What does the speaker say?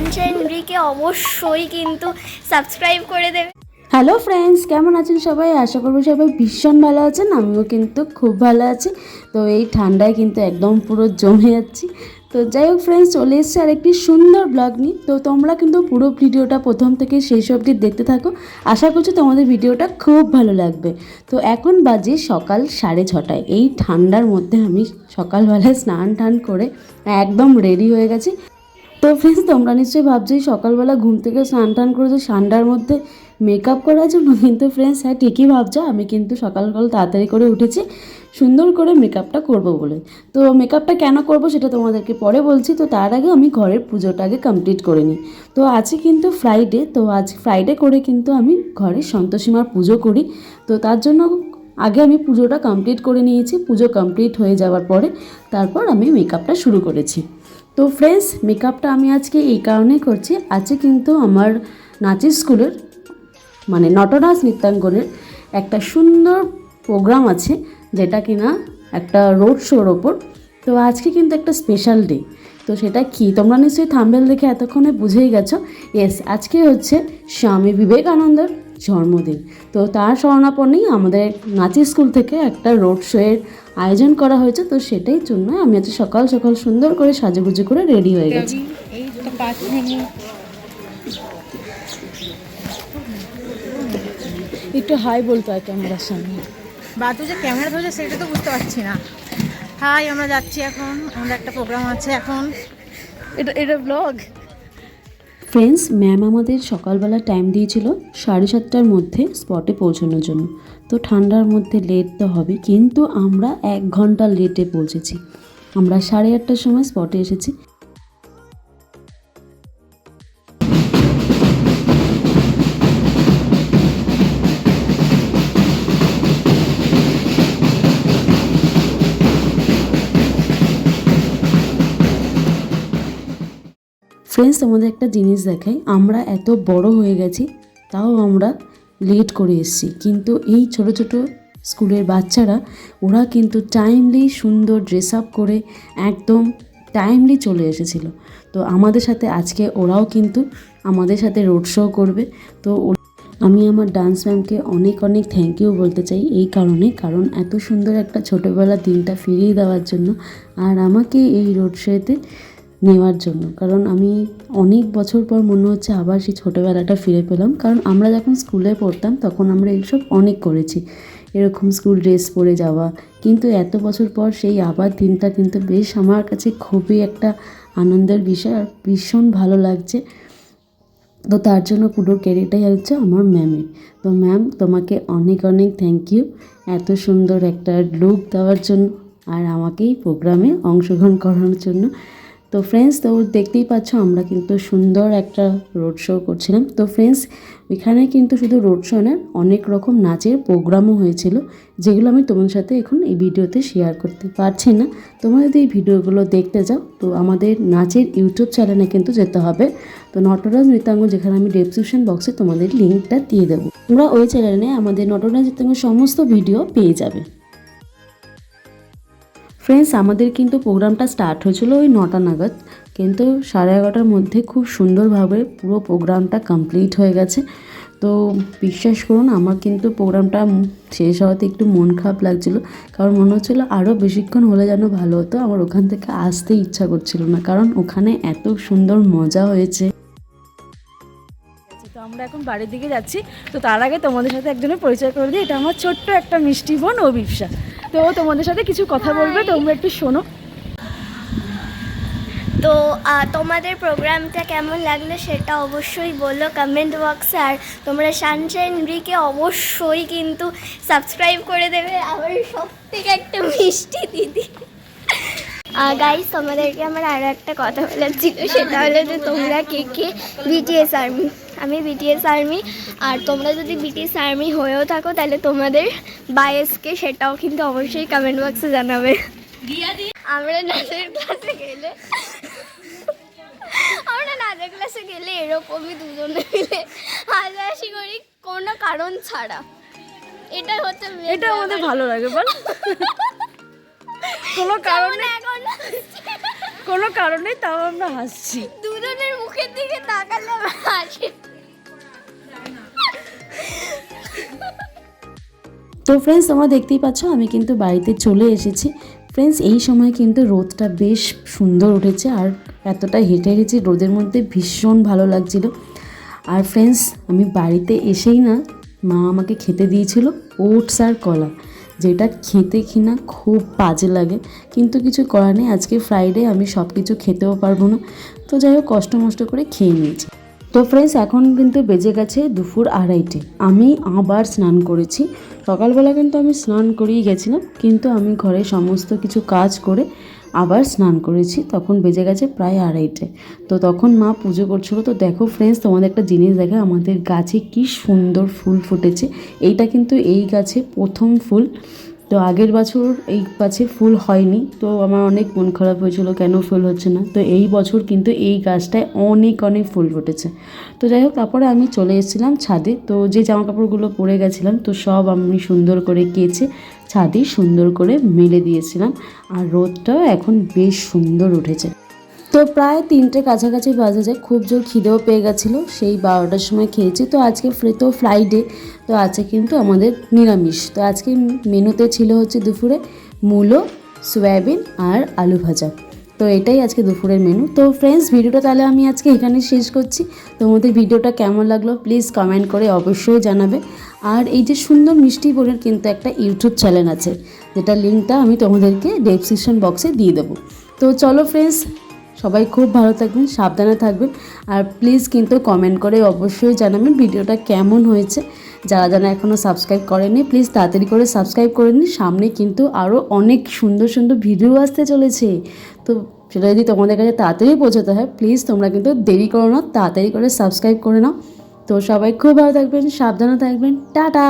Sunshine রিকে অবশ্যই কিন্তু subscribe করে দেবে। হ্যালো ফ্রেন্ডস, কেমন আছেন সবাই? আশা করবো সবাই ভীষণ ভালো আছেন। আমিও কিন্তু খুব ভালো আছি। তো এই ঠান্ডায় কিন্তু একদম পুরো জমে যাচ্ছি। তো যাই হোক ফ্রেন্ডস, চলে এসেছে আর একটি সুন্দর ব্লগ নিয়ে। তো তোমরা কিন্তু পুরো ভিডিওটা প্রথম থেকে শেষ অবধি দেখতে থাকো। আশা করছি তোমাদের ভিডিওটা খুব ভালো লাগবে। তো এখন বাজে সকাল 6:30। এই ঠান্ডার মধ্যে আমি সকালবেলায় স্নান টান করে একদম রেডি হয়ে গেছি। তো ফ্রেন্ডস, তোমরা নিশ্চয়ই ভাবছো সকালবেলা ঘুম থেকে স্নান টান করেছো ঠান্ডার মধ্যে মেকআপ করার জন্য। কিন্তু ফ্রেন্ডস, হ্যাঁ ঠিকই ভাবছো, আমি কিন্তু সকাল তাড়াতাড়ি করে উঠেছি সুন্দর করে মেকআপটা করব বলে। তো মেকআপটা কেন করব সেটা তোমাদেরকে পরে বলছি। তো তার আগে আমি ঘরের পুজোটা আগে কমপ্লিট করে নিই। তো আজকে কিন্তু ফ্রাইডে, তো আজ ফ্রাইডে করে কিন্তু আমি ঘরে সন্তোষীমার পুজো করি। তো তার জন্য আগে আমি পুজোটা কমপ্লিট করে নিয়েছি। পুজো কমপ্লিট হয়ে যাওয়ার পরে তারপর আমি মেকআপটা শুরু করেছি। তো ফ্রেন্ডস, মেকআপটা আমি আজকে এই কারণেই করছি, আজকে কিন্তু আমার নাচের স্কুলের মানে নটরাজ নৃত্যাঙ্গনের একটা সুন্দর প্রোগ্রাম আছে, যেটা কিনা একটা রোড শোর ওপর। তো আজকে কিন্তু একটা স্পেশাল ডে। তো সেটা কি তোমরা নিশ্চয়ই থাম্বনেল দেখে এতক্ষণে বুঝেই গেছো। ইয়েস, আজকে হচ্ছে স্বামী বিবেকানন্দের জন্মদিন। তো তার স্মরণাপন্নেই আমাদের নাচের স্কুল থেকে একটা রোড শোয়ের আয়োজন করা হয়েছে। তো সেটাই জন্য আমি আজ সকাল সকাল সুন্দর করে সাজুগুজু করে রেডি হয়ে গেছি। একটু হাই বলতে হয় ক্যামেরার সামনে। বাতু যে ক্যামেরা ধরেছে সেটা তো বুঝতে পারছি না। হাই, আমরা যাচ্ছি এখন, আমাদের একটা প্রোগ্রাম আছে এখন। এটা ব্লগ। ফ্রেন্ডস, ম্যাম আমাদের সকালবেলা টাইম দিয়েছিল 7:30টার মধ্যে স্পটে পৌঁছানোর জন্য। তো ঠান্ডার মধ্যে লেট তো হবে, কিন্তু আমরা 1 ঘন্টা লেটে পৌঁছেছি। আমরা 8:30টার সময় স্পটে এসেছি। ফ্রেন্ডস, আমাদের একটা জিনিস দেখাই, আমরা এত বড় হয়ে গেছি তাও আমরা লেট করে এসেছি। কিন্তু এই ছোট ছোট স্কুলের বাচ্চারা, ওরা কিন্তু টাইমলি সুন্দর ড্রেস আপ করে একদম টাইমলি চলে এসেছিলো। তো আমাদের সাথে আজকে ওরাও কিন্তু আমাদের সাথে রোড শো করবে। তো আমি আমার ডান্স ম্যামকে অনেক অনেক থ্যাংক ইউ বলতে চাই এই কারণে, কারণ এত সুন্দর একটা ছোটোবেলার দিনটা ফিরিয়ে দেওয়ার জন্য আর আমাকে এই রোড শোতে নেওয়ার জন্য। কারণ আমি অনেক বছর পর মনে হচ্ছে আবার সেই ছোটোবেলাটা ফিরে পেলাম। কারণ আমরা যখন স্কুলে পড়তাম তখন আমরা এইসব অনেক করেছি, এরকম স্কুল ড্রেস পরে যাওয়া। কিন্তু এত বছর পর সেই আবার দিনটা কিন্তু বেশ আমার কাছে খুবই একটা আনন্দের বিষয় আর ভীষণ ভালো লাগছে। তো তার জন্য পুরো ক্রেডিটটাই হচ্ছে আমার ম্যামের। তো ম্যাম, তোমাকে অনেক অনেক থ্যাংক ইউ এত সুন্দর একটা লুক দেওয়ার জন্য আর আমাকে এই প্রোগ্রামে অংশগ্রহণ করানোর জন্য। তো ফ্রেন্ডস, তো দেখতেই পাচ্ছ আমরা কিন্তু সুন্দর একটা রোড শো করছিলাম। তো ফ্রেন্ডস, এখানে কিন্তু শুধু রোড শো না, অনেক রকম নাচের প্রোগ্রামও হয়েছিল, যেগুলো আমি তোমার সাথে এখন এই ভিডিওতে শেয়ার করতে পারছি না। তোমরা যদি এই ভিডিওগুলো দেখতে যাও তো আমাদের নাচের ইউটিউব চ্যানেলে কিন্তু যেতে হবে। তো নটরাজ নৃত্যাঙ্গ, যেখানে আমি ডেসক্রিপশন বক্সে তোমাদের লিঙ্কটা দিয়ে দেবো, তোমরা ওই চ্যানেলে আমাদের নটরাজ নৃত্যাঙ্গের সমস্ত ভিডিও পেয়ে যাবে। ফ্রেন্ডস, আমাদের কিন্তু প্রোগ্রামটা স্টার্ট হয়েছিল ওই 9টা নাগাদ, কিন্তু 11:30টার মধ্যে খুব সুন্দরভাবে পুরো প্রোগ্রামটা কমপ্লিট হয়ে গেছে। তো বিশ্বাস করুন, আমার কিন্তু প্রোগ্রামটা শেষ হওয়াতে একটু মন খারাপ লাগছিলো, কারণ মনে হচ্ছিলো আরও বেশিক্ষণ হলে যেন ভালো হতো। আমার ওখান থেকে আসতে ইচ্ছা করছিল না, কারণ ওখানে এত সুন্দর মজা হয়েছে। তো আমরা এখন বাড়ির দিকে যাচ্ছি। তো তার আগে তোমাদের সাথে একজনের পরিচয় করে দিই, এটা আমার ছোট্ট একটা মিষ্টি বোন অভিপ্সা। তো তোমাদের সাথে কিছু কথা বলবে, তোমরা একটু শোনো। তো তোমাদের প্রোগ্রামটা কেমন লাগলো সেটা অবশ্যই বলো কমেন্ট বক্সে। আর তোমরা সানশাইন রিকে অবশ্যই কিন্তু সাবস্ক্রাইব করে দেবে। আবার সব থেকে একটা মিষ্টি দিদি। গাইস, তোমাদেরকে আমার আরও একটা কথা বলার ছিল, সেটা হলো যে তোমরা কে কে বিটিএস আর্মি। আমি বিটিএস আর্মি, আর তোমরা যদি বিটিএস আর্মি হয়েও থাকো তাহলে তোমাদের বায়েসকে সেটাও কিন্তু অবশ্যই কমেন্ট বক্সে জানাবে। আমরা নাচের ক্লাসে গেলে এরকমই দুজনে মিলে হাসাহাসি করি কোনো কারণ ছাড়া। এটা হচ্ছে, এটা আমাদের ভালো লাগে বল। কোনো কারণে তাও আমরা হাসছি। দুজনের মুখ মুখের দিকে তাকালে আমার হাসি। তো ফ্রেন্ডস তোমরা দেখতেই পাচ্ছ আমি কিন্তু বাড়িতে চলে এসেছি। ফ্রেন্ডস এই সময় কিন্তু রোদটা বেশ সুন্দর উঠেছে, আর এতটা হেঁটে গেছি রোদের মধ্যে, ভীষণ ভালো লাগছিল। আর ফ্রেন্ডস আমি বাড়িতে এসেই না, মা আমাকে খেতে দিয়েছিল ওটস আর কলা, যেটা খেতে কিনা খুব বাজে লাগে, কিন্তু কিছু করার নেই, আজকে ফ্রাইডে, আমি সব কিছু খেতেও পারবো না। তো যাই হোক কষ্ট মষ্ট করে খেয়ে নিয়েছি। তো ফ্রেন্ডস এখন কিন্তু বেজে গেছে দুপুর 2:30। আমি আবার স্নান করেছি। সকালবেলা কিন্তু আমি স্নান করেই গেছিলাম, কিন্তু আমি ঘরে সমস্ত কিছু কাজ করে আবার স্নান করেছি। তখন বেজে গেছে প্রায় 2:30। তো তখন মা পুজো করছিল। তো দেখো ফ্রেন্ডস তোমাদের একটা জিনিস দেখে, আমাদের গাছে কি সুন্দর ফুল ফুটেছে। এইটা কিন্তু এই গাছে প্রথম ফুল। তো আগের বছর এই গাছে ফুল হয়নি, তো আমার অনেক মন খারাপ হয়েছিল কেন ফুল হচ্ছে না। তো এই বছর কিন্তু এই গাছটায় অনেক অনেক ফুল ফুটেছে। তো যাই হোক তারপরে আমি চলে এসেছিলাম ছাদে। তো যে জামা কাপড়গুলো পরে গেছিলাম তো সব আমি সুন্দর করে কেচে ছাদে সুন্দর করে মেলে দিয়েছিলাম। আর রোদটাও এখন বেশ সুন্দর উঠেছে। তো প্রায় 3টে কাছাকাছি বাজে যায়, খুব জোর খিদেও পেয়ে গেছিলো, সেই 12টার সময় খেয়েছি। তো আজকে তো ফ্রাইডে, তো আজকে কিন্তু আমাদের নিরামিষ। তো আজকে মেনুতে ছিল হচ্ছে দুপুরে মূলো, সয়াবিন আর আলু ভাজা। তো এটাই আজকে দুপুরের মেনু। তো ফ্রেন্ডস ভিডিওটা তাহলে আমি আজকে এখানে শেষ করছি। তোমাদের ভিডিওটা কেমন লাগলো প্লিজ কমেন্ট করে অবশ্যই জানাবে। আর এই যে সুন্দর মিষ্টি বোনের কিন্তু একটা ইউটিউব চ্যানেল আছে, যেটা লিঙ্কটা আমি তোমাদেরকে ডেসক্রিপশন বক্সে দিয়ে দেবো। তো চলো ফ্রেন্ডস, সবাই খুব ভালো থাকবেন, সাবধানে থাকবেন, আর প্লিজ কিন্তু কমেন্ট করে অবশ্যই জানাবেন ভিডিওটা কেমন হয়েছে। যারা যারা এখনও সাবস্ক্রাইব করেনি প্লিজ তাড়াতাড়ি করে সাবস্ক্রাইব করে নিন। সামনে কিন্তু আরও অনেক সুন্দর সুন্দর ভিডিও আসতে চলেছে। তো সেটা যদি তোমাদের কাছে তাড়াতাড়ি পৌঁছাতে হয় প্লিজ তোমরা কিন্তু দেরি করো না, তাড়াতাড়ি করে সাবস্ক্রাইব করে নাও। তো সবাই খুব ভালো থাকবেন, সাবধানে থাকবেন, টাটা।